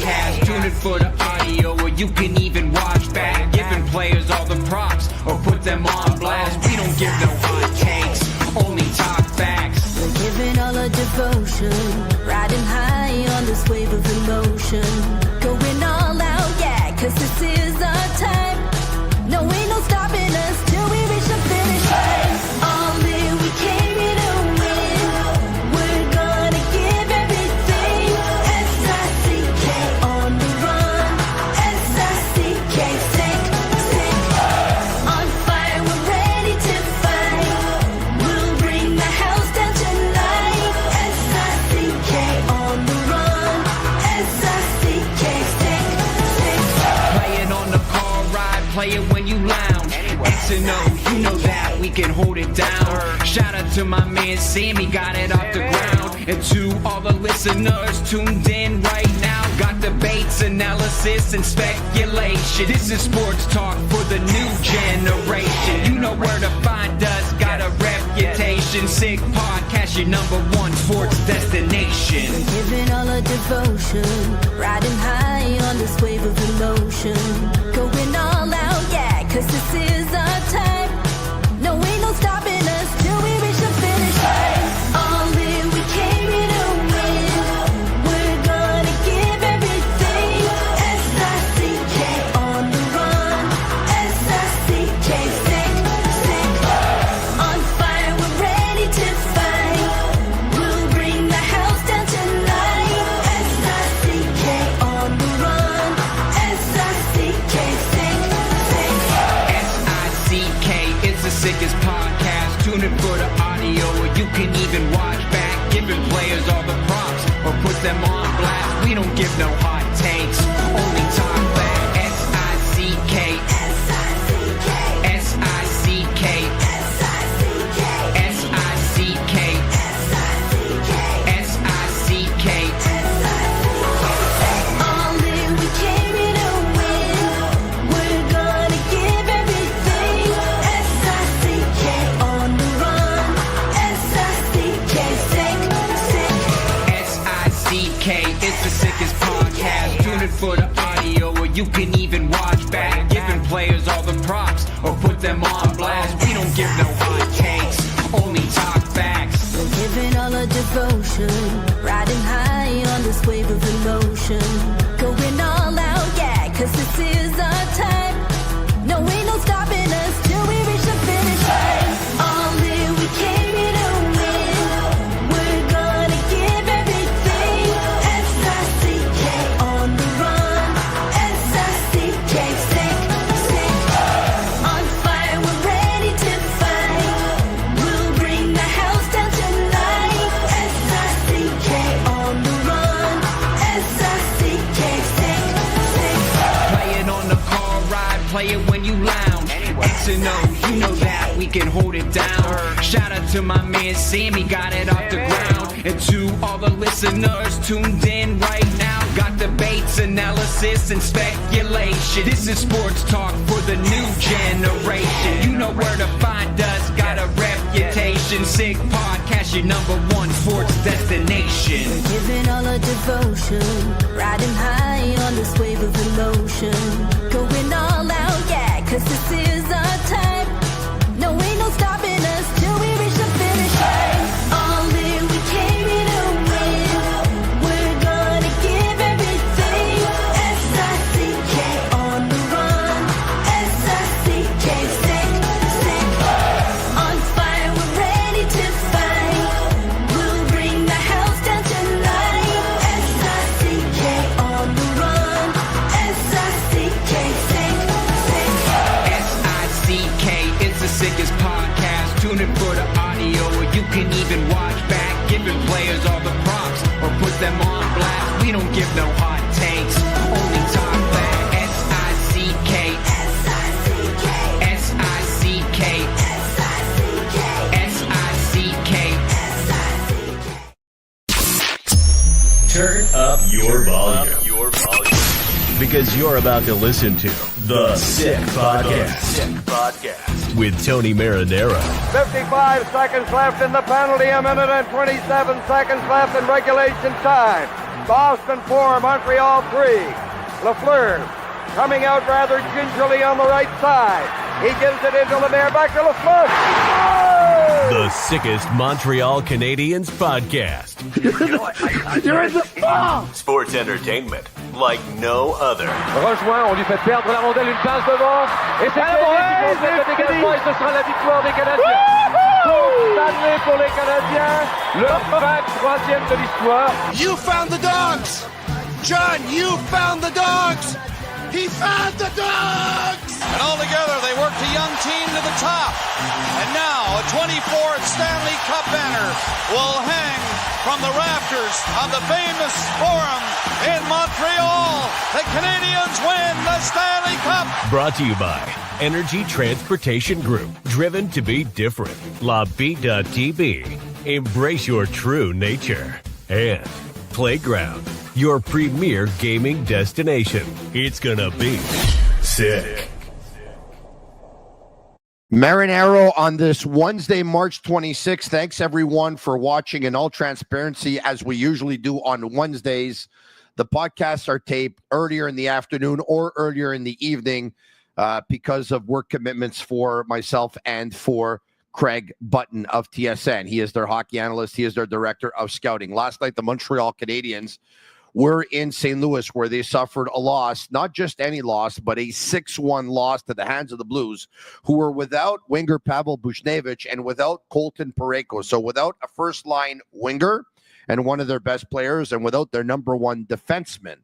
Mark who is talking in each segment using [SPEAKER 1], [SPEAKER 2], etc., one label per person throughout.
[SPEAKER 1] podcast. Tune in for the audio, or you can even watch back. Giving players all the props, or put them on blast. We don't give no hot takes, only talk facts.
[SPEAKER 2] We're giving all our devotion, riding high on this wave of emotion. Going all out, yeah, 'cause this is our time. No, ain't no stopping us till we reach the finish line. All in, we came here to win. We're gonna give everything. S-I-C-K on the run. S-I-C-K, sick. On fire, we're ready to fight. We'll bring the house down tonight. S-I-C-K on the run. S-I-C-K, sick.
[SPEAKER 1] Play it on the car ride, play it when you lounge. X and O, you know that we can hold it down. Shout out to my man Sammy, got it off the ground. And to all the listeners tuned in right now, got debates, analysis, and speculation. This is sports talk for the new generation. You know where to find us, got a reputation. Sick podcast, your #1 sports destination.
[SPEAKER 2] Giving all our devotion, riding high on this wave of emotion. Going all out, yeah, 'cause this is our time. No, ain't no stopping us till we reach the finish line. All in, we came here to win. We're gonna give everything. S-I-C-K on the run. S-I-C-K, sick. On fire, we're ready to fight. We'll bring the house down tonight. S-I-C-K on the run. S-I-C-K, sick.
[SPEAKER 1] S-I-C-K is the sickest podcast. Tune in for the audio, or you can even watch back. Giving players all the props, or put them on blast. We don't give no hot takes, only talk back. S-I-C-K,
[SPEAKER 2] S-I-C-K,
[SPEAKER 1] S-I-C-K,
[SPEAKER 2] S-I-C-K,
[SPEAKER 1] S-I-C-K,
[SPEAKER 2] S-I-C-K,
[SPEAKER 1] S-I-C-K.
[SPEAKER 2] All in, we came here to win. We're gonna give everything. S-I-C-K on the run. S-I-C-K, sick.
[SPEAKER 1] S-I-C-K is the sickest podcast. Tune in for the audio, or you can even watch back. Giving players all the props, or put them on blast. We don't give no hot takes, only talk facts.
[SPEAKER 2] We're giving all our devotion, riding high on this wave of emotion. Going all out, yeah, 'cause this is our time. No, ain't no stopping us till we reach the finish line. All in, we came here to win. We're gonna give everything. S-I-C-K on the run. S-I-C-K, sick. On fire, we're ready to fight. We'll bring the house down tonight. S-I-C-K on the run. S-I-C-K, sick.
[SPEAKER 1] Play it on the car ride, play it when you lounge. X and O, you know that we can hold it down. Shout out to my man Sammy, got it off the ground. And to all the listeners tuned in right now, got debates, analysis, and speculation. This is sports talk for the new generation. You know where to find us, got a reputation. Sick podcast, your #1 sports destination.
[SPEAKER 2] Giving all our devotion, riding high on this wave of emotion. Going all out, yeah, 'cause this is our time. No, ain't no stopping us till we reach the finish line. All in, we came here to win. We're gonna give everything. S-I-C-K on the run. S-I-C-K, sick. On fire, we're ready to fight. We'll bring the house down tonight. S-I-C-K on the run. S-I-C-K, sick.
[SPEAKER 1] S-I-C-K is the sickest podcast. Tune in for the audio, or you can even watch back. Giving players all the props, or put them on blast. We don't give no hot takes, only talk back. S-I-C-K,
[SPEAKER 2] S-I-C-K,
[SPEAKER 1] S-I-C-K,
[SPEAKER 2] S-I-C-K,
[SPEAKER 1] S-I-C-K.
[SPEAKER 3] Turn up your volume. Because you're about to listen to The Sick Podcast. With Tony Marinaro.
[SPEAKER 4] 55 seconds left in the penalty, a minute and 27 seconds left in regulation time. Boston 4, Montreal 3. Lafleur coming out rather gingerly on the right side. He gives it into Lemaire, back to Lafleur. Oh!
[SPEAKER 3] The sickest Montreal Canadiens podcast.
[SPEAKER 4] You're in the ball!
[SPEAKER 3] Sports entertainment like no other.
[SPEAKER 4] Rejoint, on lui fait perdre la rondelle, une passe devant. Et c'est le dégagement et ce sera la victoire des Canadiens. Stanley pour les Canadiens, le 23e de l'histoire.
[SPEAKER 5] You found the dogs! John, you found the dogs! He found the dogs! And all together, they worked a young team to the top. And now, a 24th Stanley Cup banner will hang from the rafters of the famous Forum in Montreal. The Canadiens win the Stanley Cup!
[SPEAKER 3] Brought to you by Energy Transportation Group. Driven to be different. La Tibi. Embrace your true nature. And Playground, your premier gaming destination. It's gonna be sick.
[SPEAKER 6] Marinaro on this Wednesday, March 26th. Thanks, everyone, for watching. In all transparency, as we usually do on Wednesdays, the podcasts are taped earlier in the afternoon or earlier in the evening because of work commitments for myself and for Craig Button of TSN. He is their hockey analyst. He is their director of scouting. Last night, the Montreal Canadiens were in St. Louis, where they suffered a loss, not just any loss, but a 6-1 loss to the hands of the Blues, who were without winger Pavel Buchnevich and without Colton Parayko. So without a first-line winger and one of their best players and without their number one defenseman.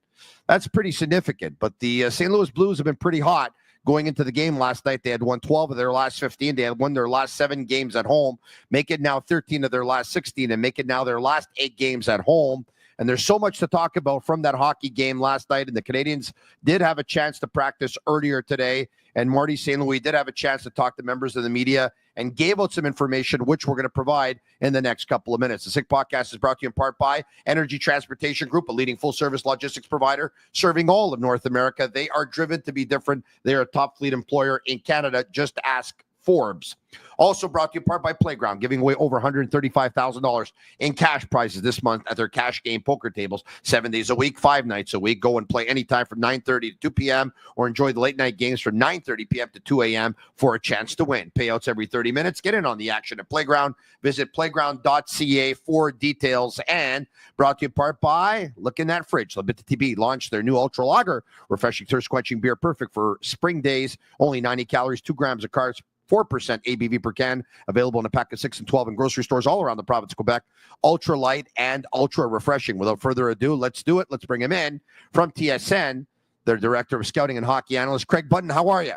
[SPEAKER 6] That's pretty significant. But the St. Louis Blues have been pretty hot going into the game last night. They had won 12 of their last 15. They had won their last 7 games at home, make it now 13 of their last 16, and make it now their last 8 games at home. And there's so much to talk about from that hockey game last night. And the Canadiens did have a chance to practice earlier today. And Marty St. Louis did have a chance to talk to members of the media and gave out some information, which we're going to provide in the next couple of minutes. The Sick Podcast is brought to you in part by Energy Transportation Group, a leading full-service logistics provider serving all of North America. They are driven to be different. They are a top fleet employer in Canada. Just ask Forbes. Also brought to you in part by Playground, giving away over $135,000 in cash prizes this month at their cash game poker tables, 7 days a week, 5 nights a week. Go and play anytime from 9:30 to 2 p.m. or enjoy the late night games from 9:30 p.m. to 2 a.m. for a chance to win. Payouts every 30 minutes. Get in on the action at Playground. Visit playground.ca for details. And brought to you in part by, look in that fridge. Bittt Tibi launched their new Ultra Lager, refreshing thirst-quenching beer, perfect for spring days. Only 90 calories, 2 grams of carbs, 4% ABV per can, available in a pack of 6 and 12 in grocery stores all around the province of Quebec. Ultra light and ultra refreshing. Without further ado, let's do it. Let's bring him in from TSN, their director of scouting and hockey analyst, Craig Button. How are you?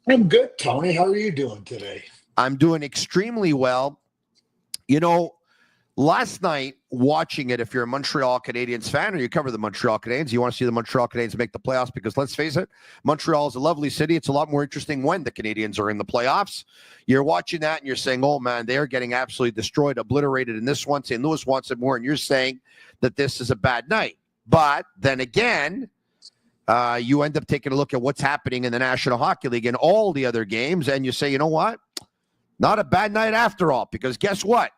[SPEAKER 7] I'm good, Tony. How are you doing today?
[SPEAKER 6] I'm doing extremely well. You know, last night, watching it, if you're a Montreal Canadiens fan or you cover the Montreal Canadiens, you want to see the Montreal Canadiens make the playoffs because, let's face it, Montreal is a lovely city. It's a lot more interesting when the Canadiens are in the playoffs. You're watching that and you're saying, oh, man, they're getting absolutely destroyed, obliterated in this one. St. Louis wants it more, and you're saying that this is a bad night. But then again, you end up taking a look at what's happening in the National Hockey League and all the other games, and you say, you know what? Not a bad night after all, because guess what?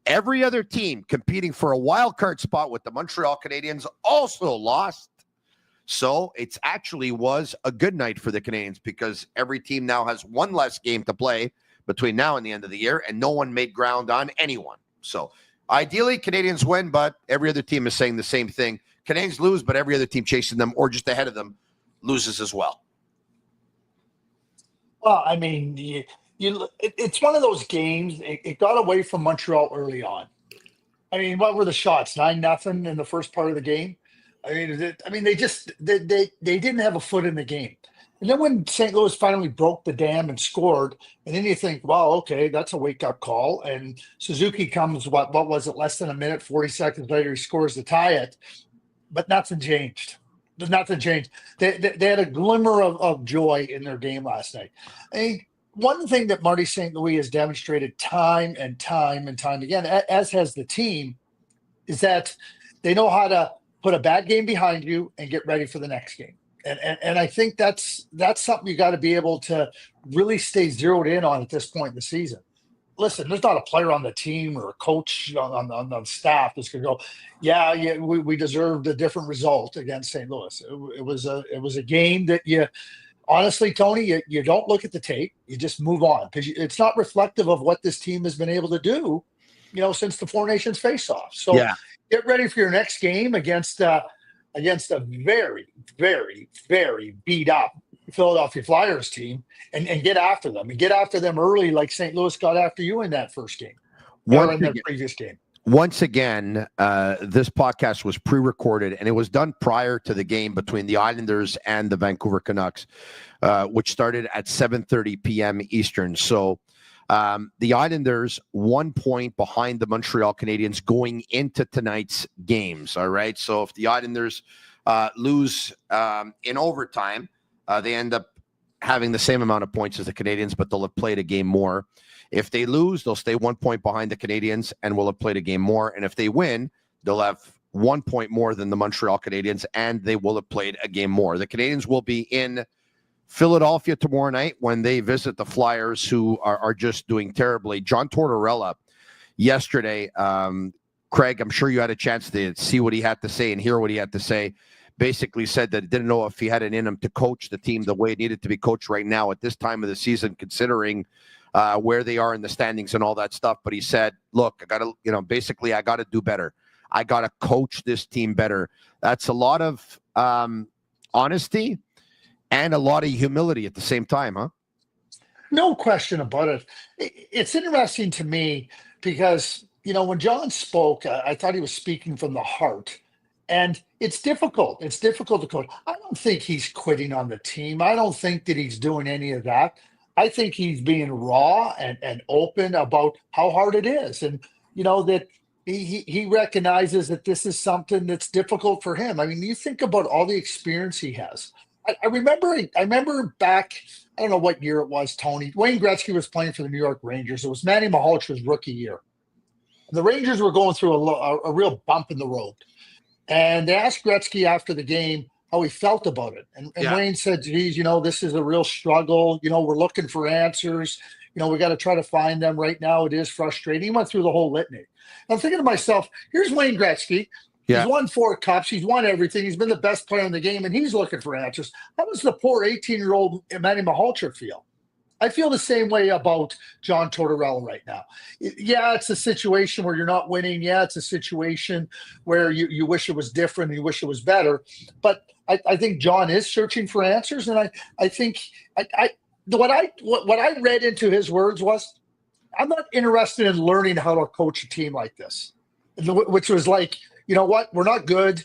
[SPEAKER 6] Every other team competing for a wild card spot with the Montreal Canadiens also lost. So it actually was a good night for the Canadiens because every team now has one less game to play between now and the end of the year, and no one made ground on anyone. So ideally, Canadiens win, but every other team is saying the same thing. Canadiens lose, but every other team chasing them or just ahead of them loses as well.
[SPEAKER 7] Well, I mean, it's one of those games. It got away from Montreal early on. I mean, what were the shots? 9-0 in the first part of the game. I mean, they didn't have a foot in the game. And then when St. Louis finally broke the dam and scored, and then you think, well, okay, that's a wake-up call. And Suzuki comes, what was it, less than a minute, 40 seconds later, he scores to tie it. But nothing changed. Nothing changed. They had a glimmer of joy in their game last night. I mean, one thing that Marty St. Louis has demonstrated time and time again, as has the team, is that they know how to put a bad game behind you and get ready for the next game. And I think that's something you got to be able to really stay zeroed in on at this point in the season. listen, there's not a player on the team or a coach on the staff that's going to go, yeah, we deserved a different result against St. Louis. It was a game that you honestly, Tony, you don't look at the tape. You just move on because it's not reflective of what this team has been able to do, since the Four Nations face-off. So get ready for your next game against a very, very, very beat up Philadelphia Flyers team and get after them and get after them early like St. Louis got after you in that first game or in that previous game.
[SPEAKER 6] Once again, this podcast was pre-recorded and it was done prior to the game between the Islanders and the Vancouver Canucks, which started at 7:30 p.m. Eastern. So the Islanders 1 point behind the Montreal Canadiens going into tonight's games. All right. So if the Islanders lose in overtime, they end up having the same amount of points as the Canadiens, but they'll have played a game more. If they lose, they'll stay 1 point behind the Canadiens and will have played a game more. And if they win, they'll have 1 point more than the Montreal Canadiens, and they will have played a game more. The Canadiens will be in Philadelphia tomorrow night when they visit the Flyers, who are just doing terribly. John Tortorella yesterday, Craig, I'm sure you had a chance to see what he had to say and hear what he had to say. Basically said that he didn't know if he had it in him to coach the team the way it needed to be coached right now at this time of the season, considering where they are in the standings and all that stuff. But he said, look, I got to, basically I got to do better. I got to coach this team better. That's a lot of honesty and a lot of humility at the same time, huh?
[SPEAKER 7] No question about it. It's interesting to me because, when John spoke, I thought he was speaking from the heart. And it's difficult. It's difficult to coach. I don't think he's quitting on the team. I don't think that he's doing any of that. I think he's being raw and open about how hard it is. And, that he recognizes that this is something that's difficult for him. I mean, you think about all the experience he has. I remember back, I don't know what year it was, Tony. Wayne Gretzky was playing for the New York Rangers. It was Manny Mahalch's rookie year. The Rangers were going through a real bump in the road. And they asked Gretzky after the game how he felt about it. And Wayne said, geez, this is a real struggle. We're looking for answers. We got to try to find them right now. It is frustrating. He went through the whole litany. I'm thinking to myself, here's Wayne Gretzky. He's won 4 cups. He's won everything. He's been the best player in the game, and he's looking for answers. How does the poor 18-year-old Manny Mahalch feel? I feel the same way about John Tortorella right now. Yeah, it's a situation where you're not winning. Yeah, it's a situation where you wish it was different and you wish it was better. But I think John is searching for answers, and I think what I read into his words was, I'm not interested in learning how to coach a team like this, which was like, you know what, we're not good.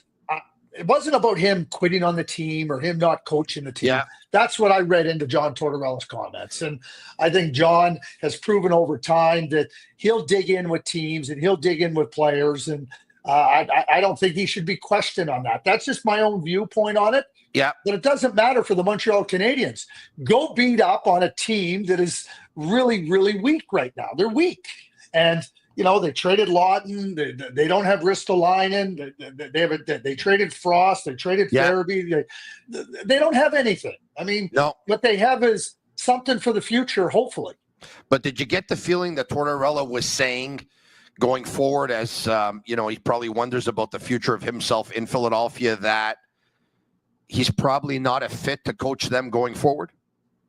[SPEAKER 7] It wasn't about him quitting on the team or him not coaching the team. Yeah. That's what I read into John Tortorella's comments. And I think John has proven over time that he'll dig in with teams and he'll dig in with players. And I don't think he should be questioned on that. That's just my own viewpoint on it.
[SPEAKER 6] Yeah.
[SPEAKER 7] But it doesn't matter for the Montreal Canadiens. Go beat up on a team that is really, really weak right now. They're weak. And they traded Lawton. They don't have Ristolainen. They traded Frost. They traded Farabee. They don't have anything. I mean, no. What they have is something for the future, hopefully.
[SPEAKER 6] But did you get the feeling that Tortorella was saying going forward as, he probably wonders about the future of himself in Philadelphia, that he's probably not a fit to coach them going forward?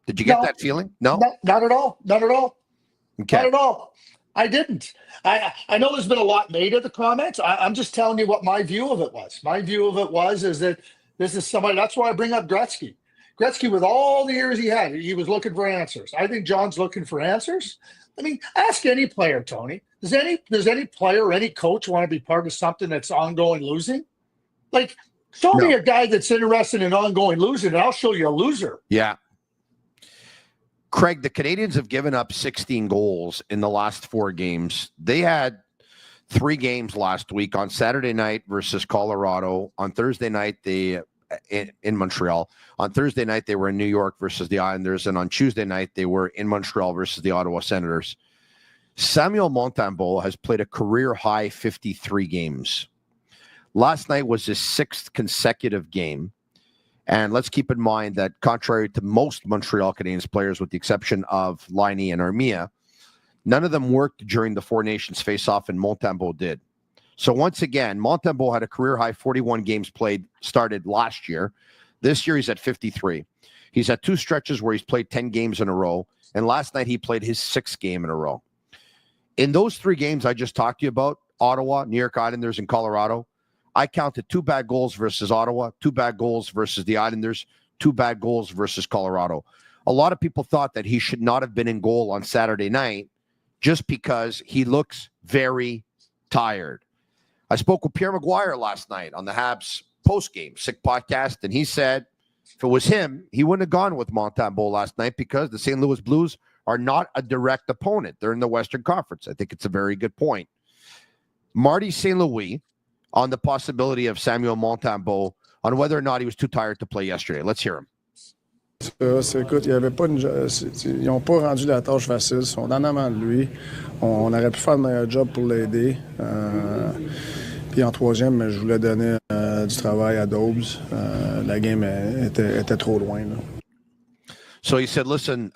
[SPEAKER 6] Did you get that feeling? No,
[SPEAKER 7] not at all. Not at all.
[SPEAKER 6] Okay.
[SPEAKER 7] Not at all. I didn't. I know there's been a lot made of the comments. I'm just telling you what my view of it was. My view of it is that this is somebody. That's why I bring up Gretzky. Gretzky, with all the years he had, he was looking for answers. I think John's looking for answers. I mean, ask any player, Tony. Does any player or any coach want to be part of something that's ongoing losing? Like, show me a guy that's interested in ongoing losing, and I'll show you a loser.
[SPEAKER 6] Yeah. Craig, the Canadiens have given up 16 goals in the last 4 games. They had 3 games last week: on Saturday night versus Colorado. On Thursday night, they in Montreal. On Thursday night, they were in New York versus the Islanders. And on Tuesday night, they were in Montreal versus the Ottawa Senators. Samuel Montembeault has played a career-high 53 games. Last night was his 6th consecutive game. And let's keep in mind that contrary to most Montreal Canadiens players, with the exception of Laine and Armia, None of them worked during the Four Nations face-off, and Montembeault did. So once again, Montembeault had a career-high 41 games played, started last year. This year, he's at 53. He's had 2 stretches where he's played 10 games in a row, and last night he played his 6th game in a row. In those 3 games I just talked to you about, Ottawa, New York Islanders, and Colorado, I counted 2 bad goals versus Ottawa, 2 bad goals versus the Islanders, 2 bad goals versus Colorado. A lot of people thought that he should not have been in goal on Saturday night just because he looks very tired. I spoke with Pierre Maguire last night on the Habs post-game Sick podcast, and he said if it was him, he wouldn't have gone with Montembeault last night because the St. Louis Blues are not a direct opponent. They're in the Western Conference. I think it's a very good point. Marty St. Louis on the possibility of Samuel Montembeault on whether or not he was too tired to play yesterday. Let's hear him.
[SPEAKER 8] Écoute, ils n'ont pas rendu la tâche facile. Ils sont en avant de lui. On aurait pu faire le meilleur job pour l'aider. Puis en troisième, je voulais donner du travail à Dobbs. La game était trop loin. Là.
[SPEAKER 6] So he said, listen,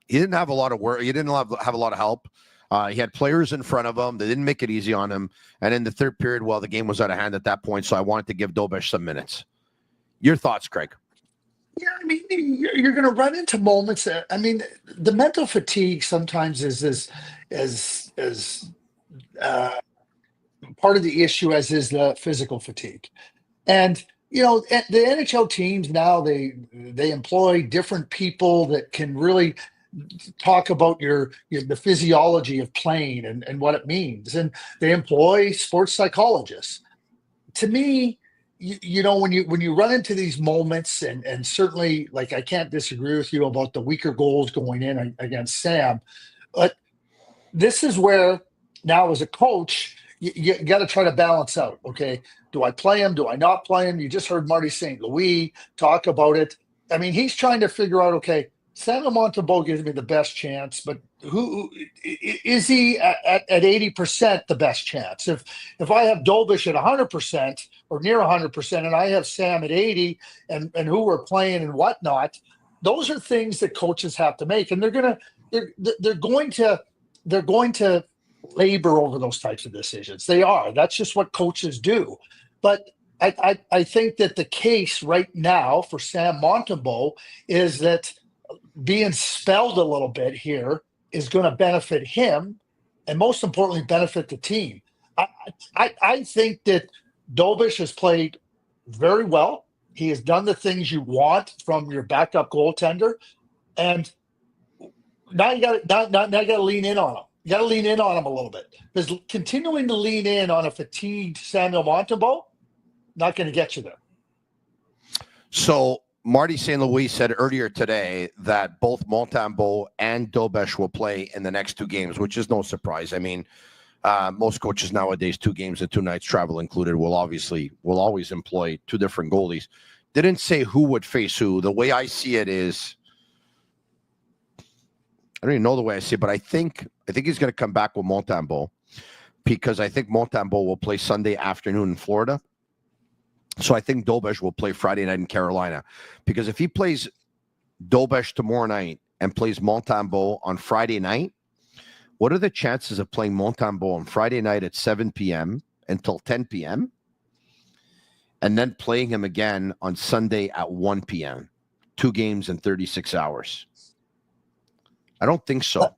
[SPEAKER 6] he didn't have a lot of work. He didn't have a lot of help. He had players in front of him. They didn't make it easy on him. And in the third period, well, the game was out of hand at that point, so I wanted to give Dobbs some minutes. Your thoughts, Craig?
[SPEAKER 7] Yeah, I mean, you're going to run into moments that, I mean, the mental fatigue sometimes is as part of the issue as is the physical fatigue. And, you know, the NHL teams now, they employ different people that can really talk about the physiology of playing and what it means. And they employ sports psychologists. To me, you know, when you run into these moments, and certainly, like, I can't disagree with you about the weaker goals going in against Sam, but this is where now as a coach, you got to try to balance out. Okay, do I play him? Do I not play him? You just heard Marty St. Louis talk about it. I mean, he's trying to figure out, okay, Samuel Montembeault gives me the best chance, but who is he at 80% the best chance? If I have Dobbs at 100% or near 100%, and I have Sam at 80, and who we're playing and whatnot, those are things that coaches have to make, and they're going to labor over those types of decisions. They are. That's just what coaches do. But I think that the case right now for Sam Montembeault is that being spelled a little bit here is going to benefit him, and most importantly, benefit the team. I think that Dobbs has played very well. He has done the things you want from your backup goaltender, and now you got to lean in on him. You got to lean in on him a little bit, because continuing to lean in on a fatigued Samuel Montembeault not going to get you there.
[SPEAKER 6] So Marty St. Louis said earlier today that both Montembeault and Dobbs will play in the next 2 games, which is no surprise. I mean, most coaches nowadays, 2 games and 2 nights travel included, will always employ 2 different goalies. Didn't say who would face who. The way I see it is, I don't even know the way I see it, but I think he's going to come back with Montembeault, because I think Montembeault will play Sunday afternoon in Florida. So I think Dobbs will play Friday night in Carolina, because if he plays Dobbs tomorrow night and plays Montembeault on Friday night, what are the chances of playing Montembeault on Friday night at 7 p.m. until 10 p.m. and then playing him again on Sunday at 1 p.m., 2 games in 36 hours? I don't think so.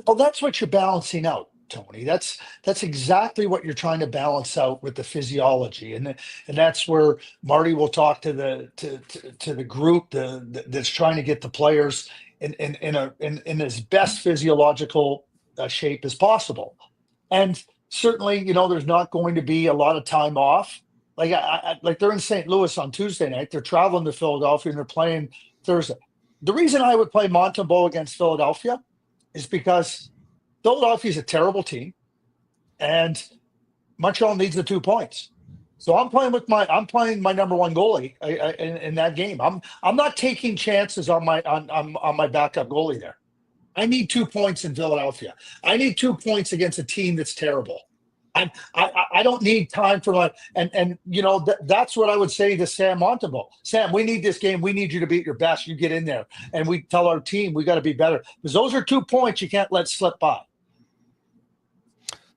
[SPEAKER 7] Well, that's what you're balancing out, Tony. That's exactly what you're trying to balance out with the physiology, and that's where Marty will talk to the group that's trying to get the players in as best physiological shape as possible. And certainly, you know, there's not going to be a lot of time off. Like they're in St. Louis on Tuesday night. They're traveling to Philadelphia and they're playing Thursday. The reason I would play Montembeault against Philadelphia is because Philadelphia is a terrible team, and Montreal needs the 2 points. So I'm playing my number 1 goalie in that game. I'm not taking chances on my backup goalie there. I need 2 points in Philadelphia. I need 2 points against a team that's terrible. I don't need time for my and you know that's what I would say to Sam Montembeault. Sam, we need this game. We need you to be at your best. You get in there, and we tell our team we got to be better because those are 2 points you can't let slip by.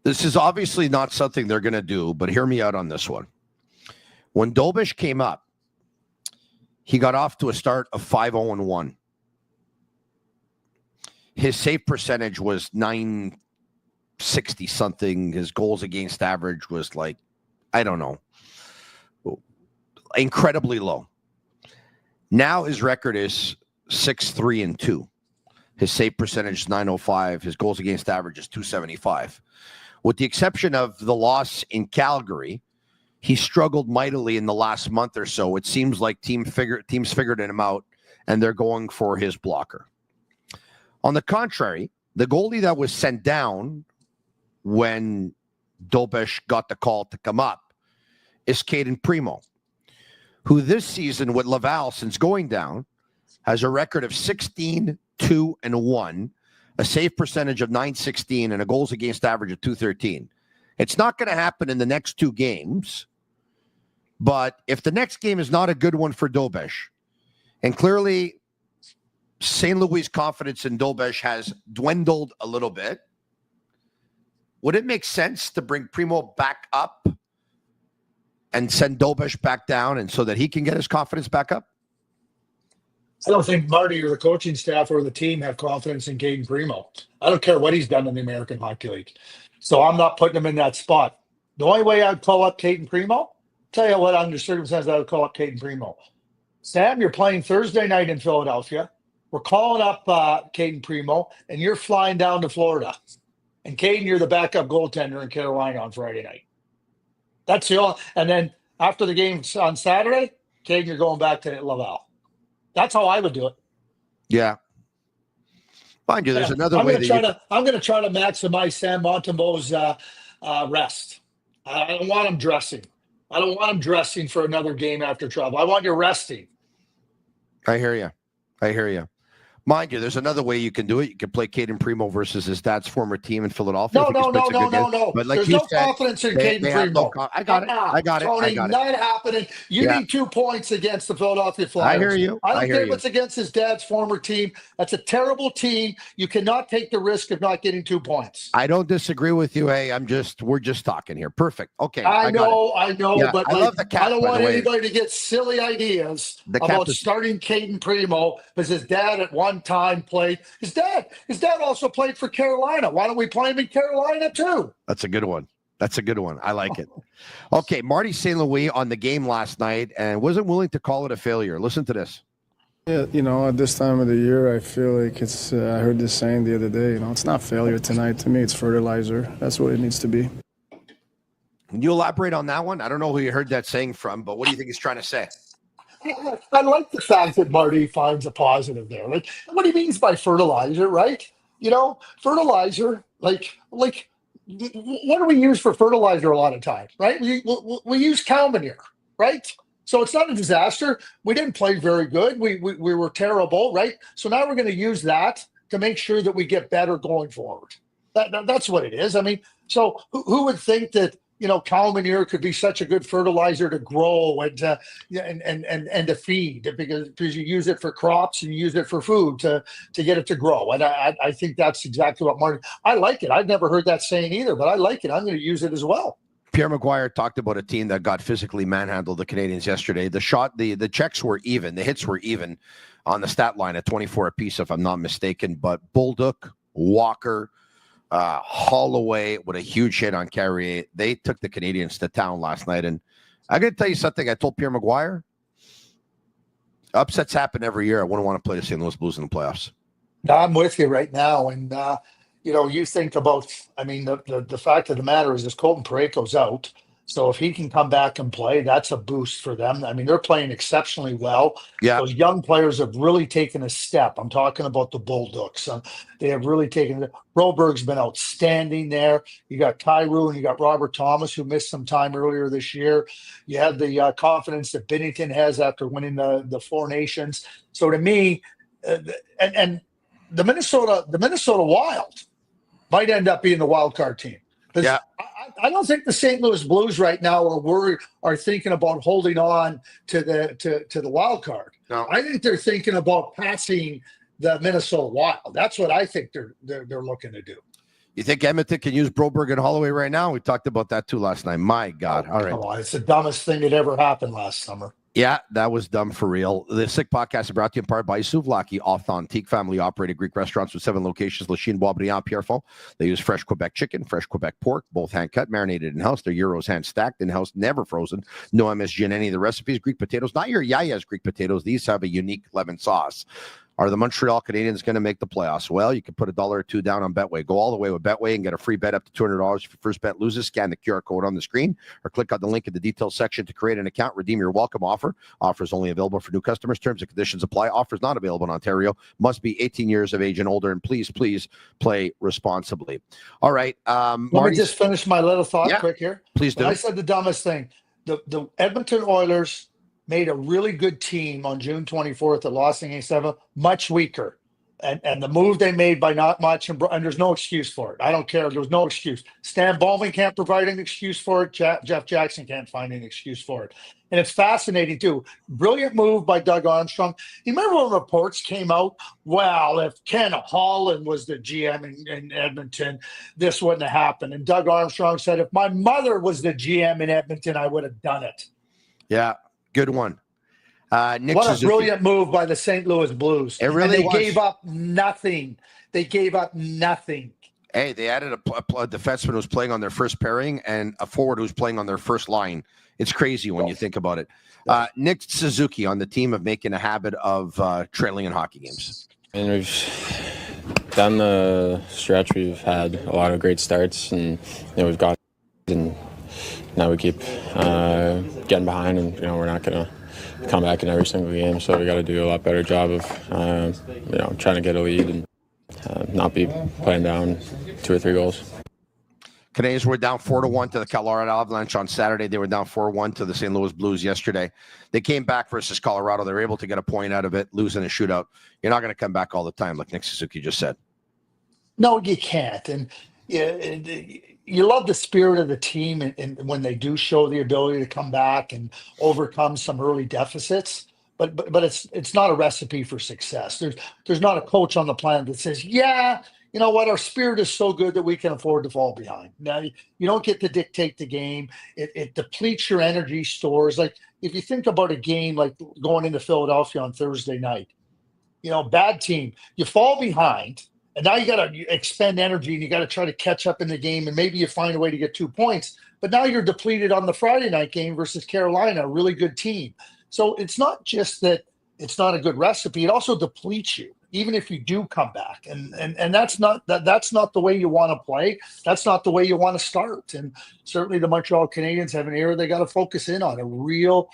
[SPEAKER 6] This is obviously not something they're going to do, but hear me out on this one. When Dobish came up, he got off to a start of 5-0-1. His save percentage was 960 something. His goals against average was like, I don't know, incredibly low. Now his record is 6-3-2. His save percentage is 905. His goals against average is 275. With the exception of the loss in Calgary, he struggled mightily in the last month or so. It seems like teams figured him out, and they're going for his blocker. On the contrary, the goalie that was sent down when Dobish got the call to come up is Kaiden Guhle, who this season with Laval, since going down, has a record of 16-2-1, a save percentage of 916, and a goals against average of 213. It's not going to happen in the next 2 games, but if the next game is not a good one for Dobish, and clearly St. Louis' confidence in Dobish has dwindled a little bit, would it make sense to bring Primo back up and send Dobish back down and so that he can get his confidence back up?
[SPEAKER 7] I don't think Marty or the coaching staff or the team have confidence in Kaiden Guhle. I don't care what he's done in the American Hockey League. So I'm not putting him in that spot. The only way I'd call up Kaiden Guhle, tell you what, under circumstances, I would call up Kaiden Guhle. Sam, you're playing Thursday night in Philadelphia. We're calling up Kaiden Guhle, and you're flying down to Florida. And Kaiden, you're the backup goaltender in Carolina on Friday night. That's the only. And then after the game on Saturday, Kaiden, you're going back to Laval. That's how I would do it.
[SPEAKER 6] Yeah. Mind you, there's another way.
[SPEAKER 7] I'm going to try to maximize Sam Montembeault's rest. I don't want him dressing. I don't want him dressing for another game after travel. I want you resting.
[SPEAKER 6] I hear you. Mind you, there's another way you can do it. You can play Kaiden Guhle versus his dad's former team in Philadelphia.
[SPEAKER 7] No.
[SPEAKER 6] But like
[SPEAKER 7] there's no confidence in Kaiden Guhle.
[SPEAKER 6] I got it.
[SPEAKER 7] Tony, not happening. You need 2 points against the Philadelphia Flyers.
[SPEAKER 6] I hear you.
[SPEAKER 7] I don't care if it's against his dad's former team. That's a terrible team. You cannot take the risk of not getting 2 points.
[SPEAKER 6] I don't disagree with you. Hey, we're just talking here. Perfect. Okay.
[SPEAKER 7] I know,
[SPEAKER 6] yeah,
[SPEAKER 7] but
[SPEAKER 6] I love the cap,
[SPEAKER 7] I don't want anybody to get silly ideas about starting Kaiden Guhle because his dad at one time played. His dad also played for Carolina. Why don't we play him in Carolina too?
[SPEAKER 6] That's a good one. I like it. Okay, Marty St. Louis on the game last night and wasn't willing to call it a failure. Listen to this.
[SPEAKER 8] Yeah, at this time of the year, I feel like it's. I heard this saying the other day. It's not failure tonight. To me, it's fertilizer. That's what it needs to be.
[SPEAKER 6] Can you elaborate on that one? I don't know who you heard that saying from, but what do you think he's trying to say?
[SPEAKER 7] I like the fact that Marty finds a positive there. Like what he means by fertilizer, right? Fertilizer, like what do we use for fertilizer a lot of times, right? We use cow manure, right? So it's not a disaster. We didn't play very good. We were terrible, right? So now we're going to use that to make sure that we get better going forward. That's what it is. I mean, so who would think that cow manure could be such a good fertilizer to grow and to feed because you use it for crops and you use it for food to get it to grow. And I think that's exactly what Martin. I like it. I've never heard that saying either, but I like it. I'm going to use it as well.
[SPEAKER 6] Pierre McGuire talked about a team that got physically manhandled the Canadiens yesterday. The checks were even, the hits were even on the stat line at 24 apiece, if I'm not mistaken. But Bolduc, Walker, Holloway with a huge hit on Carrier. They took the Canadiens to town last night. And I got to tell you something. I told Pierre McGuire, upsets happen every year. I wouldn't want to play the St. Louis Blues in the playoffs.
[SPEAKER 7] I'm with you right now. And, you think about, the fact of the matter is this Colton Parayko's out. So if he can come back and play, that's a boost for them. They're playing exceptionally well.
[SPEAKER 6] Yeah.
[SPEAKER 7] Those young players have really taken a step. I'm talking about the Bulldogs. They have really taken it. Broberg's been outstanding there. You got Kyrou and you got Robert Thomas, who missed some time earlier this year. You have the confidence that Binnington has after winning the Four Nations. So to me, and the Minnesota Wild might end up being the wild card team. Because
[SPEAKER 6] Yeah.
[SPEAKER 7] I don't think the St. Louis Blues right now are thinking about holding on to the wild card.
[SPEAKER 6] No.
[SPEAKER 7] I think they're thinking about passing the Minnesota Wild. That's what I think they're looking to do.
[SPEAKER 6] You think Edmonton can use Broberg and Holloway right now? We talked about that too last night. My God. All right.
[SPEAKER 7] Come on, it's the dumbest thing that ever happened last summer.
[SPEAKER 6] Yeah, that was dumb for real. The Sick Podcast is brought to you in part by Souvlaki, authentic family-operated Greek restaurants with 7 locations, Lachine, Boisbriand, Pierrefonds. They use fresh Quebec chicken, fresh Quebec pork, both hand-cut, marinated in-house. Their gyros hand-stacked in-house, never frozen. No MSG in any of the recipes. Greek potatoes, not your Yaya's Greek potatoes. These have a unique lemon sauce. Are the Montreal Canadiens going to make the playoffs? Well, you can put $1 or $2 down on Betway. Go all the way with Betway and get a free bet up to $200. If your first bet loses, scan the QR code on the screen or click on the link in the details section to create an account. Redeem your welcome offer. Offer is only available for new customers. Terms and conditions apply. Offers not available in Ontario. Must be 18 years of age and older. And please play responsibly. All right.
[SPEAKER 7] Let me just finish my little thought quick here.
[SPEAKER 6] Please do.
[SPEAKER 7] When I said the dumbest thing. The Edmonton Oilers made a really good team on June 24th that lost in Game 7, much weaker. And the move they made by not much, and there's no excuse for it. I don't care. There's no excuse. Stan Bowman can't provide an excuse for it. Jeff Jackson can't find an excuse for it. And it's fascinating, too. Brilliant move by Doug Armstrong. You remember when reports came out, well, if Ken Holland was the GM in Edmonton, this wouldn't have happened. And Doug Armstrong said, if my mother was the GM in Edmonton, I would have done it.
[SPEAKER 6] Yeah. Good one. Nick
[SPEAKER 7] what
[SPEAKER 6] Suzuki.
[SPEAKER 7] A brilliant move by the St. Louis Blues.
[SPEAKER 6] It really
[SPEAKER 7] and they gave up nothing. They gave up nothing.
[SPEAKER 6] Hey, they added a defenseman who's playing on their first pairing and a forward who's playing on their first line. It's crazy when you think about it. Nick Suzuki on the team of making a habit of trailing in hockey games.
[SPEAKER 9] And we've done the stretch. We've had a lot of great starts, and we've got and now we keep getting behind, and we're not going to come back in every single game. So we got to do a lot better job of trying to get a lead and not be playing down 2 or 3 goals.
[SPEAKER 6] Canadiens were down 4-1 to the Colorado Avalanche on Saturday. They were down 4-1 to the St. Louis Blues yesterday. They came back versus Colorado. They were able to get a point out of it, losing a shootout. You're not going to come back all the time, like Nick Suzuki just said.
[SPEAKER 7] No, you can't. And you love the spirit of the team and when they do show the ability to come back and overcome some early deficits. But it's not a recipe for success. There's not a coach on the planet that says, yeah, you know what, our spirit is so good that we can afford to fall behind. Now, you don't get to dictate the game. It depletes your energy stores. Like if you think about a game like going into Philadelphia on Thursday night, bad team, you fall behind. And now you got to expend energy and you got to try to catch up in the game. And maybe you find a way to get 2 points. But now you're depleted on the Friday night game versus Carolina, a really good team. So it's not just that it's not a good recipe. It also depletes you, even if you do come back. And that's not the way you want to play. That's not the way you want to start. And certainly the Montreal Canadiens have an area they got to focus in on, a real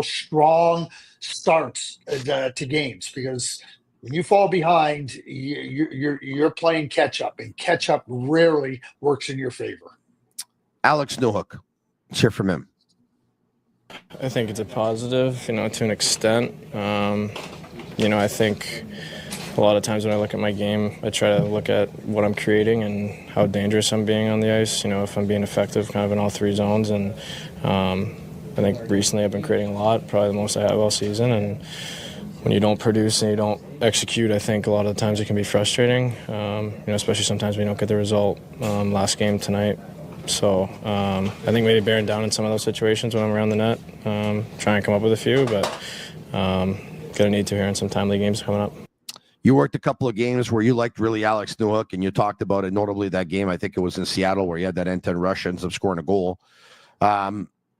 [SPEAKER 7] strong starts to games, because when you fall behind, you're playing catch up, and catch up rarely works in your favor.
[SPEAKER 6] Alex Newhook, let's hear from him.
[SPEAKER 9] I think it's a positive, to an extent. I think a lot of times when I look at my game, I try to look at what I'm creating and how dangerous I'm being on the ice. If I'm being effective kind of in all 3 zones. And I think recently I've been creating a lot, probably the most I have all season. And when you don't produce and you don't execute, I think a lot of the times it can be frustrating, especially sometimes we don't get the result last game tonight. So I think maybe bearing down in some of those situations when I'm around the net, try and come up with a few, but going to need to here in some timely games coming up.
[SPEAKER 6] You worked a couple of games where you liked really Alex Newhook, and you talked about it, notably that game, I think it was in Seattle, where he had that end-to-end rush, ends up scoring a goal.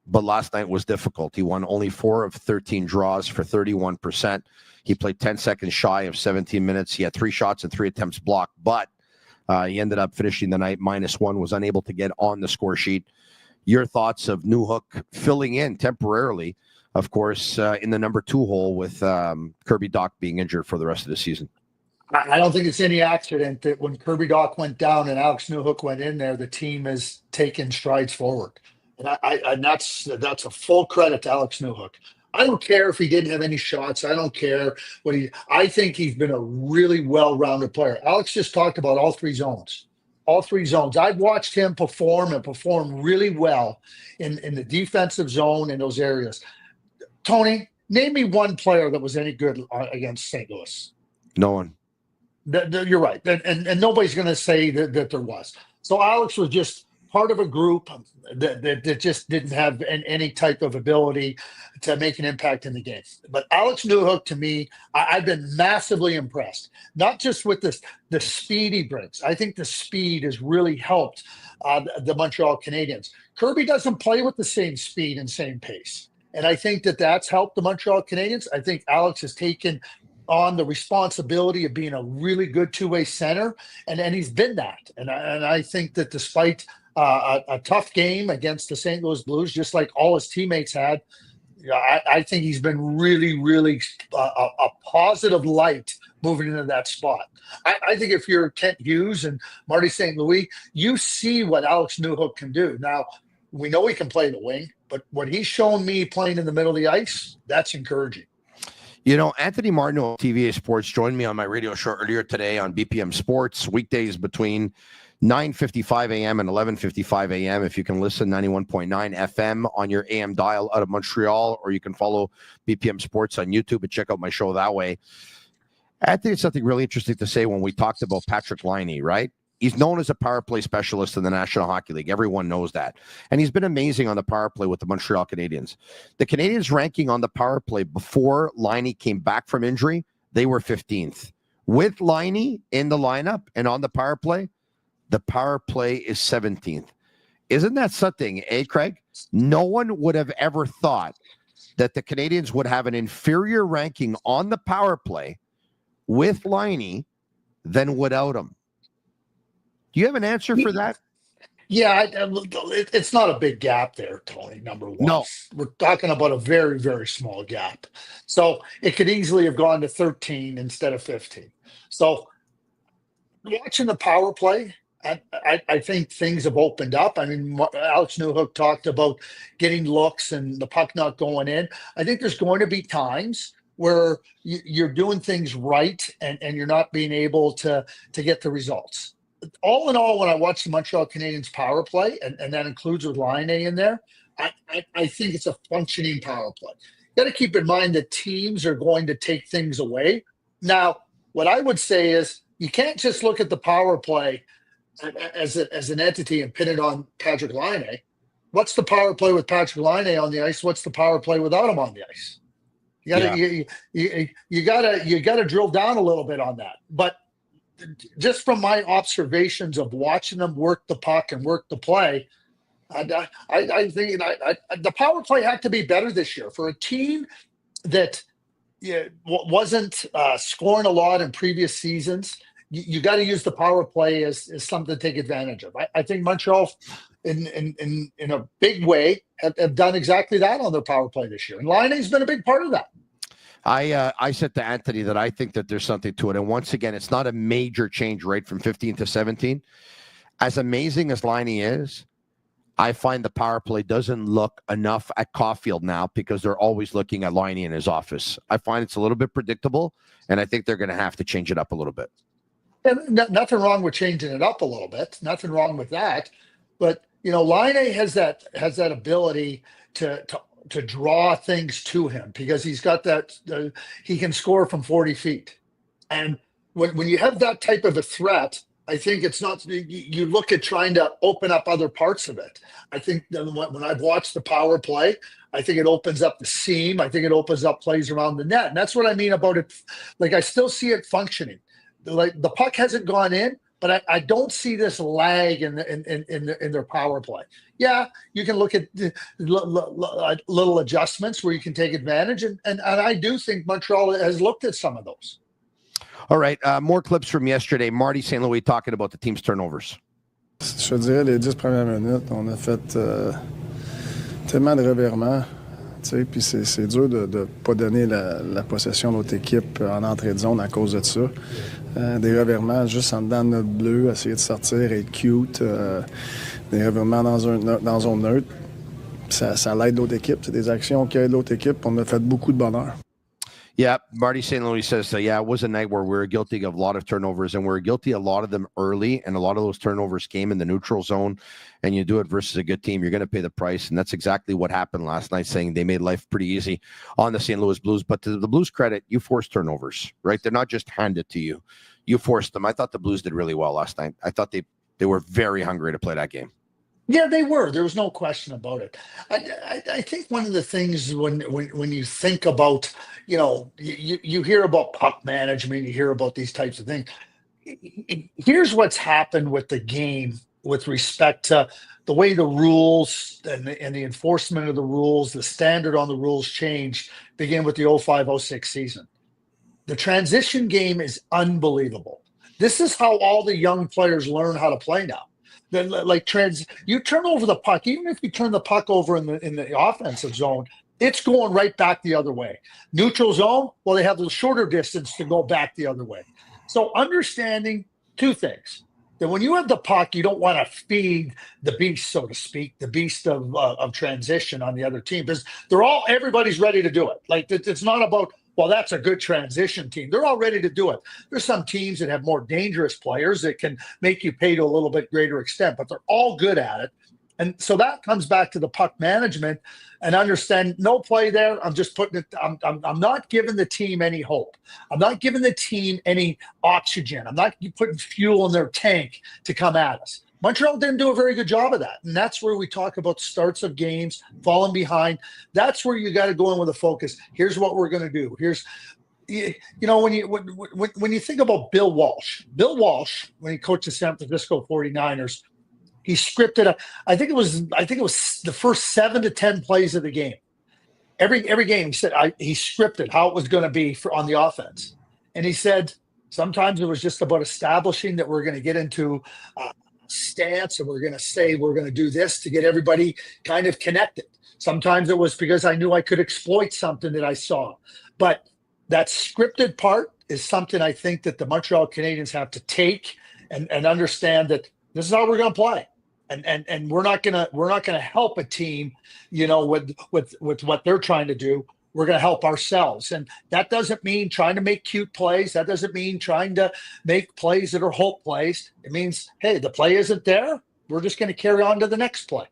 [SPEAKER 6] But last night was difficult. He won only 4 of 13 draws for 31%. He played 10 seconds shy of 17 minutes. He had 3 shots and 3 attempts blocked, but he ended up finishing the night -1, was unable to get on the score sheet. Your thoughts of Newhook filling in temporarily, of course, in the number 2 hole with Kirby Dach being injured for the rest of the season?
[SPEAKER 7] I don't think it's any accident that when Kirby Dach went down and Alex Newhook went in there, the team has taken strides forward. And that's a full credit to Alex Newhook. I don't care if he didn't have any shots. I don't care I think he's been a really well-rounded player. Alex just talked about all 3 zones. All three zones. I've watched him perform really well in the defensive zone in those areas. Tony, name me one player that was any good against St. Louis.
[SPEAKER 6] No one.
[SPEAKER 7] You're right. And nobody's going to say that there was. So Alex was just part of a group that just didn't have any type of ability to make an impact in the game. But Alex Newhook, to me, I've been massively impressed. Not just with the speed he brings. I think the speed has really helped the Montreal Canadiens. Kirby doesn't play with the same speed and same pace. And I think that's helped the Montreal Canadiens. I think Alex has taken on the responsibility of being a really good two-way center, and he's been that. And I think that despite a tough game against the St. Louis Blues, just like all his teammates had, I think he's been really, really a positive light moving into that spot. I think if you're Kent Hughes and Marty St. Louis, you see what Alex Newhook can do. Now, we know he can play the wing, but what he's shown me playing in the middle of the ice, that's encouraging.
[SPEAKER 6] You know, Anthony Martineau of TVA Sports joined me on my radio show earlier today on BPM Sports, weekdays between 9:55 a.m. and 11:55 a.m. If you can listen, 91.9 FM on your AM dial out of Montreal, or you can follow BPM Sports on YouTube and check out my show that way. I think it's something really interesting to say when we talked about Patrick Laine, right? He's known as a power play specialist in the National Hockey League. Everyone knows that. And he's been amazing on the power play with the Montreal Canadiens. The Canadiens ranking on the power play before Laine came back from injury, they were 15th. With Laine in the lineup and on the power play is 17th. Isn't that something, Craig? No one would have ever thought that the Canadiens would have an inferior ranking on the power play with Laine than without him. Do you have an answer for that?
[SPEAKER 7] Yeah, it's not a big gap there, Tony, number one.
[SPEAKER 6] No.
[SPEAKER 7] We're talking about a very, very small gap. So it could easily have gone to 13 instead of 15. So watching the power play, I think things have opened up. I mean, Alex Newhook talked about getting looks and the puck not going in. I think there's going to be times where you're doing things right and you're not being able to get the results. All in all, when I watch the Montreal Canadiens power play, and that includes with Laine in there, I think it's a functioning power play. You got to keep in mind that teams are going to take things away. Now, what I would say is you can't just look at the power play as an entity and pin it on Patrick Laine. What's the power play with Patrick Laine on the ice? What's the power play without him on the ice? You gotta drill down a little bit on that. But just from my observations of watching them work the puck and work the play, I think the power play had to be better this year for a team that wasn't scoring a lot in previous seasons. You got to use the power play as something to take advantage of. I think Montreal, in a big way, have done exactly that on their power play this year, and Laine's been a big part of that.
[SPEAKER 6] I said to Anthony that I think that there's something to it. And once again, it's not a major change rate from 15 to 17. As amazing as Laine is, I find the power play doesn't look enough at Caulfield now because they're always looking at Laine in his office. I find it's a little bit predictable, and I think they're going to have to change it up a little bit.
[SPEAKER 7] And nothing wrong with changing it up a little bit. Nothing wrong with that. But, Laine has that ability to draw things to him because he's got that, he can score from 40 feet. And when you have that type of a threat, I think it's not, you look at trying to open up other parts of it. I think that when I've watched the power play, I think it opens up the seam. I think it opens up plays around the net. And that's what I mean about it. Like, I still see it functioning. Like, the puck hasn't gone in, but I don't see this lag in their power play. Yeah, you can look at little adjustments where you can take advantage, and I do think Montreal has looked at some of those.
[SPEAKER 6] All right, more clips from yesterday. Marty St. Louis talking about the team's turnovers.
[SPEAKER 8] Je dirais, les 10 premières minutes, on a fait tellement de revirements. Puis c'est dur de ne pas donner la possession à notre équipe en entrée de zone à cause de ça. Des revirements juste en dedans de notre bleu, essayer de sortir, être cute. Des revirements dans zone neutre. Ça l'aide l'autre équipe. C'est des actions qui aident l'autre équipe. On a fait beaucoup de bonheur.
[SPEAKER 6] Yeah, Marty St. Louis says, yeah, it was a night where we were guilty of a lot of turnovers, and we were guilty a lot of them early, and a lot of those turnovers came in the neutral zone, and you do it versus a good team, you're going to pay the price, and that's exactly what happened last night, saying they made life pretty easy on the St. Louis Blues. But to the Blues' credit, you forced turnovers, right? They're not just handed to you. You forced them. I thought the Blues did really well last night. I thought they were very hungry to play that game.
[SPEAKER 7] Yeah, they were. There was no question about it. I think one of the things when you think about, you hear about puck management, you hear about these types of things. Here's what's happened with the game with respect to the way the rules and the enforcement of the rules, the standard on the rules changed, begin with the 05-06 season. The transition game is unbelievable. This is how all the young players learn how to play now. You turn over the puck, even if you turn the puck over in the offensive zone, it's going right back the other way. Neutral zone, well, they have the shorter distance to go back the other way. So understanding two things: that when you have the puck, you don't want to feed the beast, so to speak, the beast of transition on the other team, because everybody's ready to do it. Like, it's not about, well, that's a good transition team. They're all ready to do it. There's some teams that have more dangerous players that can make you pay to a little bit greater extent, but they're all good at it. And so that comes back to the puck management and understand no play there. I'm just putting it, I'm not giving the team any hope. I'm not giving the team any oxygen. I'm not putting fuel in their tank to come at us. Montreal didn't do a very good job of that. And that's where we talk about starts of games, falling behind. That's where you got to go in with a focus. Here's what we're going to do. When you think about Bill Walsh, when he coached the San Francisco 49ers, he scripted I think it was the first 7 to 10 plays of the game. Every game he said he scripted how it was going to be on the offense. And he said sometimes it was just about establishing that we're going to get into stance and we're going to say we're going to do this to get everybody kind of connected. Sometimes it was because I knew I could exploit something that I saw. But that scripted part is something I think that the Montreal Canadiens have to take and understand that this is how we're going to play. And we're not gonna help a team, with what they're trying to do. We're going to help ourselves. And that doesn't mean trying to make cute plays. That doesn't mean trying to make plays that are hope plays. It means, hey, the play isn't there. We're just going to carry on to the next play.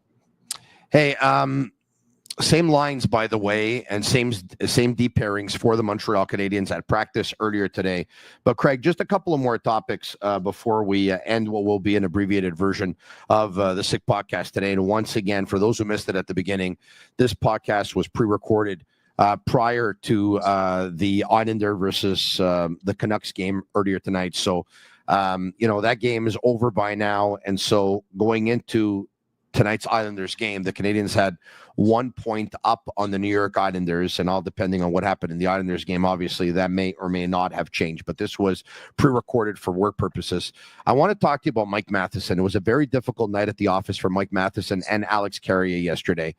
[SPEAKER 6] Hey, same lines, by the way, and same deep pairings for the Montreal Canadiens at practice earlier today. But Craig, just a couple of more topics before we end what will be an abbreviated version of the Sick Podcast today. And once again, for those who missed it at the beginning, this podcast was pre-recorded prior to the Islander versus the Canucks game earlier tonight. So, that game is over by now. And so going into tonight's Islanders game, the Canadiens had 1 point up on the New York Islanders, and all depending on what happened in the Islanders game, obviously that may or may not have changed, but this was pre-recorded for work purposes. I want to talk to you about Mike Matheson. It was a very difficult night at the office for Mike Matheson and Alex Carrier yesterday.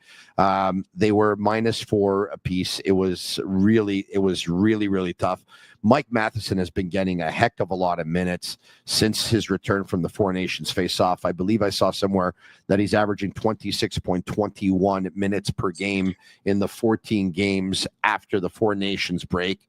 [SPEAKER 6] They were -4 apiece. It was really, really tough. Mike Matheson has been getting a heck of a lot of minutes since his return from the Four Nations face-off. I believe I saw somewhere that he's averaging 26.21 minutes per game in the 14 games after the Four Nations break.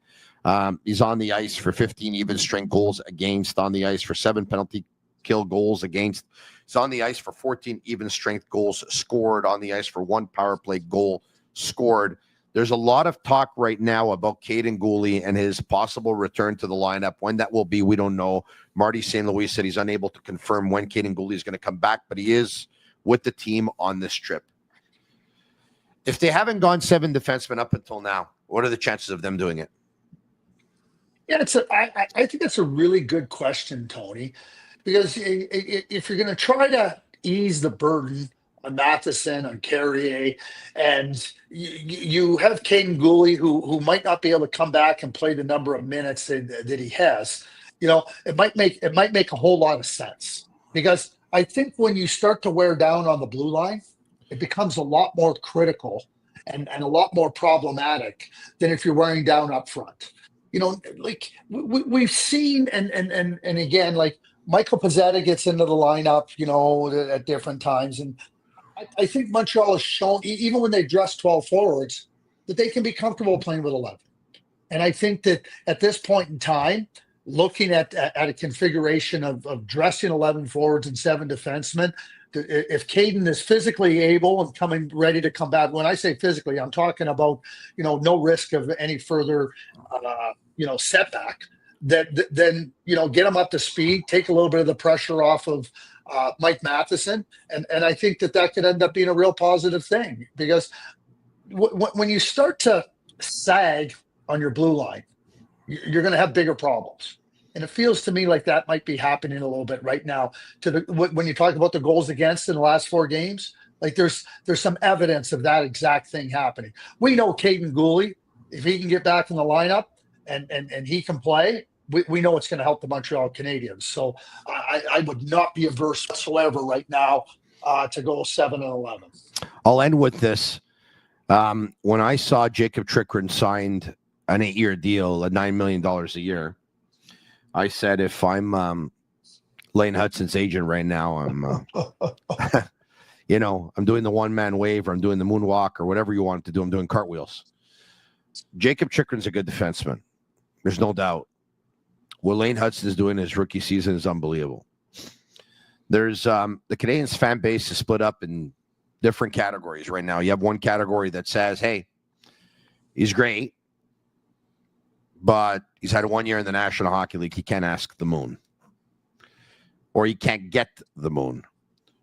[SPEAKER 6] He's on the ice for 15 even strength goals against, on the ice for 7 penalty kill goals against. He's on the ice for 14 even strength goals scored, on the ice for 1 power play goal scored. There's a lot of talk right now about Kaiden Guhle and his possible return to the lineup. When that will be, we don't know. Marty St. Louis said he's unable to confirm when Kaiden Guhle is going to come back, but he is with the team on this trip. If they haven't gone 7 defensemen up until now, what are the chances of them doing it?
[SPEAKER 7] Yeah, I think that's a really good question, Tony, because if you're going to try to ease the burden on Matheson, on Carrier, and you have Kaiden Guhle, who might not be able to come back and play the number of minutes that he has, it might make a whole lot of sense, because I think when you start to wear down on the blue line, it becomes a lot more critical and a lot more problematic than if you're wearing down up front. Like we've seen, and again, like Michael Pezzetta gets into the lineup, at different times, and I think Montreal has shown, even when they dress 12 forwards, that they can be comfortable playing with 11. And I think that at this point in time, looking at a configuration of dressing 11 forwards and 7 defensemen, if Kaiden is physically able and coming ready to come back, when I say physically, I'm talking about, no risk of any further, setback, then get him up to speed, take a little bit of the pressure off of Mike Matheson. And I think that could end up being a real positive thing, because when you start to sag on your blue line, you're going to have bigger problems. And it feels to me like that might be happening a little bit right now. When you talk about the goals against in the last 4 games, like there's some evidence of that exact thing happening. We know Kaiden Guhle, if he can get back in the lineup and he can play, we know it's going to help the Montreal Canadiens. So I would not be averse whatsoever right now to go 7-11.
[SPEAKER 6] I'll end with this. When I saw Jacob Chikrin signed an 8-year deal at $9 million a year, I said, if I'm Lane Hutson's agent right now, I'm, I'm doing the one-man wave, or I'm doing the moonwalk, or whatever you want to do. I'm doing cartwheels. Jacob Chikrin's a good defenseman. There's no doubt. What Lane Hutson is doing his rookie season is unbelievable. There's the Canadiens fan base is split up in different categories right now. You have one category that says, hey, he's great, but he's had 1 year in the National Hockey League. He can't ask the moon. Or he can't get the moon,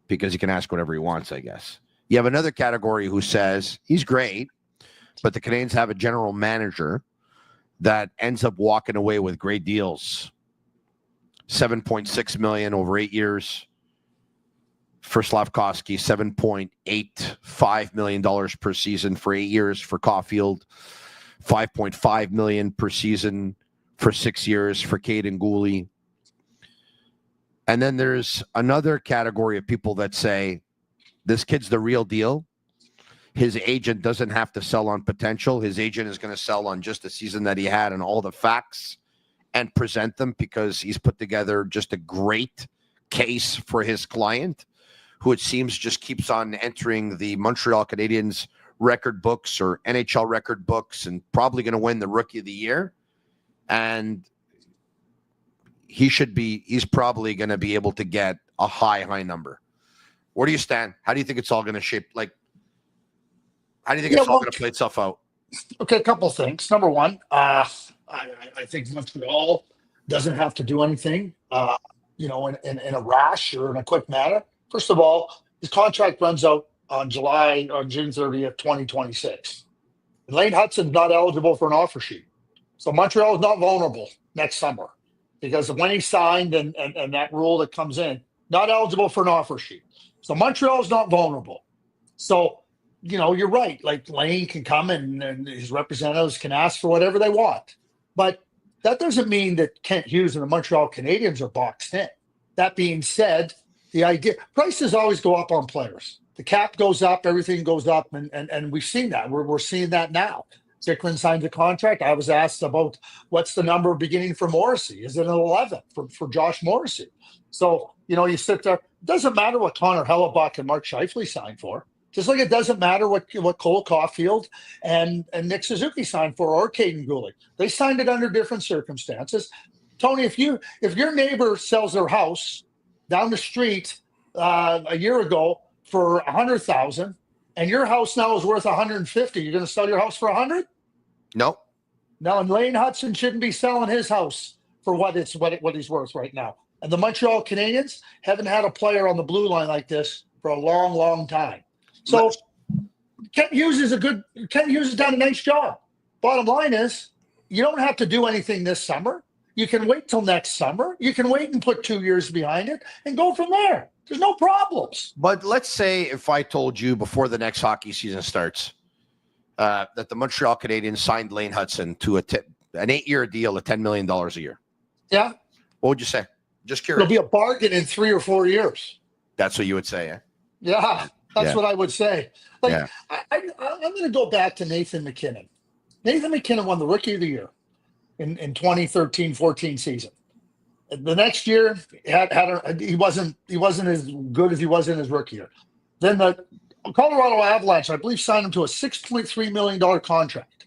[SPEAKER 6] because he can ask whatever he wants, I guess. You have another category who says he's great, but the Canadiens have a general manager that ends up walking away with great deals. $7.6 million over 8 years for Slavkovsky, $7.85 million per season for 8 years for Caulfield, $5.5 million per season for 6 years for Kaiden Guhle. And then there's another category of people that say, this kid's the real deal. His agent doesn't have to sell on potential. His agent is going to sell on just the season that he had and all the facts and present them, because he's put together just a great case for his client, who it seems just keeps on entering the Montreal Canadiens record books or NHL record books, and probably going to win the Rookie of the Year. And he's probably going to be able to get a high number. Where do you stand? How do you think it's all going to shape? How do you think it's all going to play itself out?
[SPEAKER 7] Okay, a couple of things. Number one, I think Montreal doesn't have to do anything, in a rash or in a quick manner. First of all, his contract runs out on June 30th, 2026. And Lane Hutson's not eligible for an offer sheet. So Montreal is not vulnerable next summer, because of when he signed and that rule that comes in, not eligible for an offer sheet. So Montreal is not vulnerable. So, you're right. Like, Lane can come and his representatives can ask for whatever they want. But that doesn't mean that Kent Hughes and the Montreal Canadiens are boxed in. That being said, the idea, prices always go up on players. The cap goes up, everything goes up, and we've seen that. We're seeing that now. Chikrin signed a contract. I was asked about what's the number beginning for Morrissey. Is it an 11 for Josh Morrissey? So, you sit there. It doesn't matter what Connor Hellebuck and Mark Scheifele signed for. Just like it doesn't matter what Cole Caulfield and Nick Suzuki signed for, or Kaiden Guhle. They signed it under different circumstances. Tony, if your neighbor sells their house down the street a year ago for $100,000, and your house now is worth $150,000, you're going to sell your house for $100,000?
[SPEAKER 6] No.
[SPEAKER 7] No, and Lane Hutson shouldn't be selling his house for what he's worth right now. And the Montreal Canadiens haven't had a player on the blue line like this for a long, long time. So Kent Hughes has done a nice job. Bottom line is, you don't have to do anything this summer. You can wait till next summer. You can wait and put 2 years behind it and go from there. There's no problems.
[SPEAKER 6] But let's say if I told you before the next hockey season starts that the Montreal Canadiens signed Lane Hutson to an 8-year deal at $10 million a year.
[SPEAKER 7] Yeah.
[SPEAKER 6] What would you say? Just curious.
[SPEAKER 7] It'll be a bargain in 3 or 4 years.
[SPEAKER 6] That's what you would say, eh?
[SPEAKER 7] Yeah. That's what I would say.
[SPEAKER 6] Yeah.
[SPEAKER 7] I'm going to go back to Nathan McKinnon. Nathan McKinnon won the Rookie of the Year in 2013-14 season. The next year, he wasn't as good as he was in his rookie year. Then the Colorado Avalanche, I believe, signed him to a $6.3 million contract.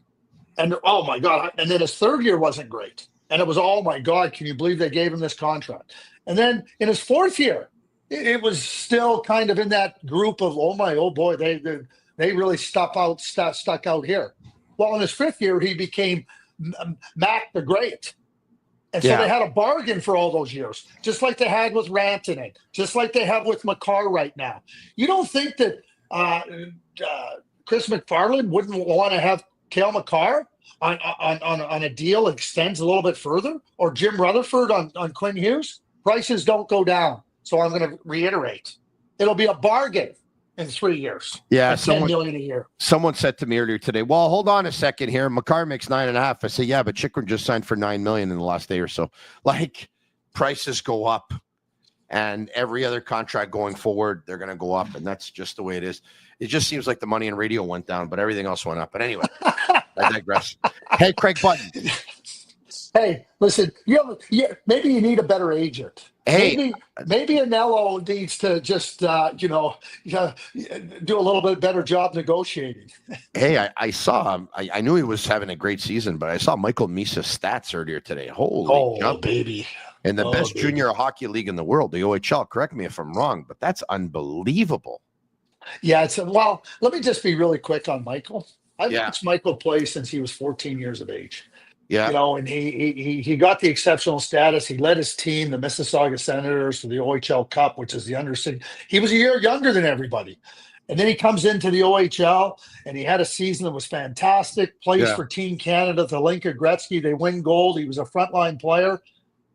[SPEAKER 7] And oh my God. And then his third year wasn't great. And it was, oh my God, can you believe they gave him this contract? And then in his fourth year, it was still kind of in that group of, oh boy, they really stuck out here. Well, in his fifth year, he became Mac the Great. And so they had a bargain for all those years, just like they had with Rantanen, just like they have with Makar right now. You don't think that Chris McFarland wouldn't want to have Cale Makar on a deal that extends a little bit further, or Jim Rutherford on Quinn Hughes? Prices don't go down. So I'm going to reiterate. It'll be a bargain in 3 years.
[SPEAKER 6] Yeah,
[SPEAKER 7] $10 million a year.
[SPEAKER 6] Someone said to me earlier today, well, hold on a second here. Makar makes 9.5. I say, yeah, but Chychrun just signed for $9 million in the last day or so. Like, prices go up, and every other contract going forward, they're going to go up, and that's just the way it is. It just seems like the money in radio went down, but everything else went up. But anyway, I digress. Hey, Craig Button.
[SPEAKER 7] Hey, listen, maybe you need a better agent.
[SPEAKER 6] Hey,
[SPEAKER 7] maybe Anello needs to just, do a little bit better job negotiating.
[SPEAKER 6] Hey, I saw him. I knew he was having a great season, but I saw Michael Misa's stats earlier today. Holy jump.
[SPEAKER 7] Baby.
[SPEAKER 6] In the best junior hockey league in the world, the OHL. Correct me if I'm wrong, but that's unbelievable.
[SPEAKER 7] Yeah, let me just be really quick on Michael. I've watched Michael play since he was 14 years of age.
[SPEAKER 6] Yeah.
[SPEAKER 7] And he got the exceptional status. He led his team, the Mississauga Senators, to the OHL Cup, which is the under 6. He was a year younger than everybody. And then he comes into the OHL, and he had a season that was fantastic. Plays for Team Canada, the Linka Gretzky. They win gold. He was a frontline player.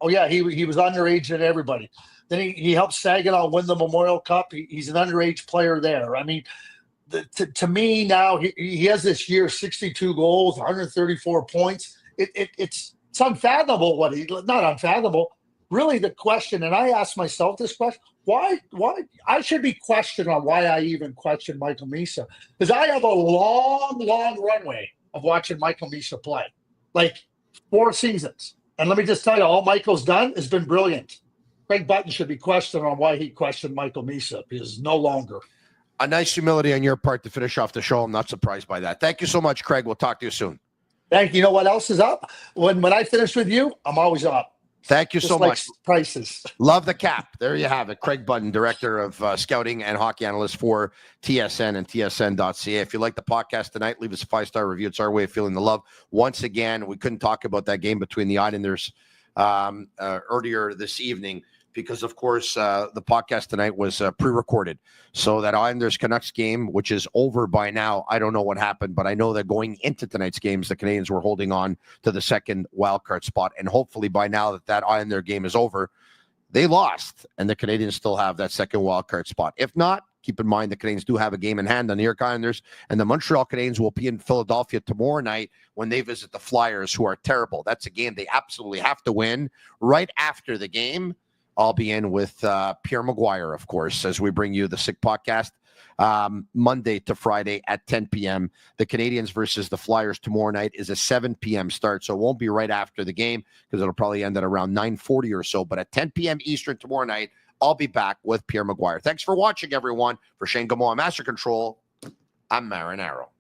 [SPEAKER 7] Oh, yeah, he was underage than everybody. Then he helped Saginaw win the Memorial Cup. He's an underage player there. I mean, to me now, he has this year 62 goals, 134 points. It's unfathomable not unfathomable. Really, the question, and I asked myself this question, why I should be questioned on why I even question Michael Misa, because I have a long runway of watching Michael Misa play, like 4 seasons. And let me just tell you, all Michael's done has been brilliant. Craig Button should be questioned on why he questioned Michael Misa, because no longer.
[SPEAKER 6] A nice humility on your part to finish off the show. I'm not surprised by that. Thank you so much, Craig. We'll talk to you soon.
[SPEAKER 7] Thank you. You know what else is up? When I finish with you, I'm always up.
[SPEAKER 6] Thank you so much.
[SPEAKER 7] Prices.
[SPEAKER 6] Love the cap. There you have it. Craig Button, Director of Scouting and Hockey Analyst for TSN and TSN.ca. If you like the podcast tonight, leave us a 5-star review. It's our way of feeling the love. Once again, we couldn't talk about that game between the Islanders earlier this evening because, of course, the podcast tonight was pre-recorded. So that Islanders-Canucks game, which is over by now, I don't know what happened, but I know that going into tonight's games, the Canadiens were holding on to the second wildcard spot. And hopefully by now that Islander game is over, they lost, and the Canadiens still have that second wildcard spot. If not, keep in mind the Canadiens do have a game in hand on the New York Islanders, and the Montreal Canadiens will be in Philadelphia tomorrow night when they visit the Flyers, who are terrible. That's a game they absolutely have to win. Right after the game, I'll be in with Pierre Maguire, of course, as we bring you the Sick Podcast Monday to Friday at 10 p.m. The Canadiens versus the Flyers tomorrow night is a 7 p.m. start, so it won't be right after the game because it'll probably end at around 9:40 or so. But at 10 p.m. Eastern tomorrow night, I'll be back with Pierre Maguire. Thanks for watching, everyone. For Shane Gamoa, Master Control, I'm Marinaro.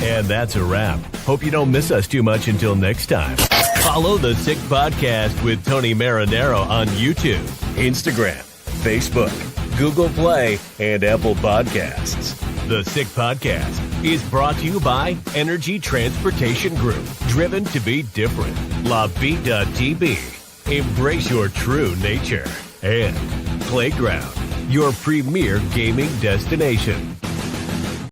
[SPEAKER 3] And that's a wrap. Hope you don't miss us too much until next time. Follow the Sick Podcast with Tony Marinaro on YouTube, Instagram, Facebook, Google Play, and Apple Podcasts. The Sick Podcast is brought to you by Energy Transportation Group, driven to be different. LaBita.tb, embrace your true nature. And Playground, your premier gaming destination.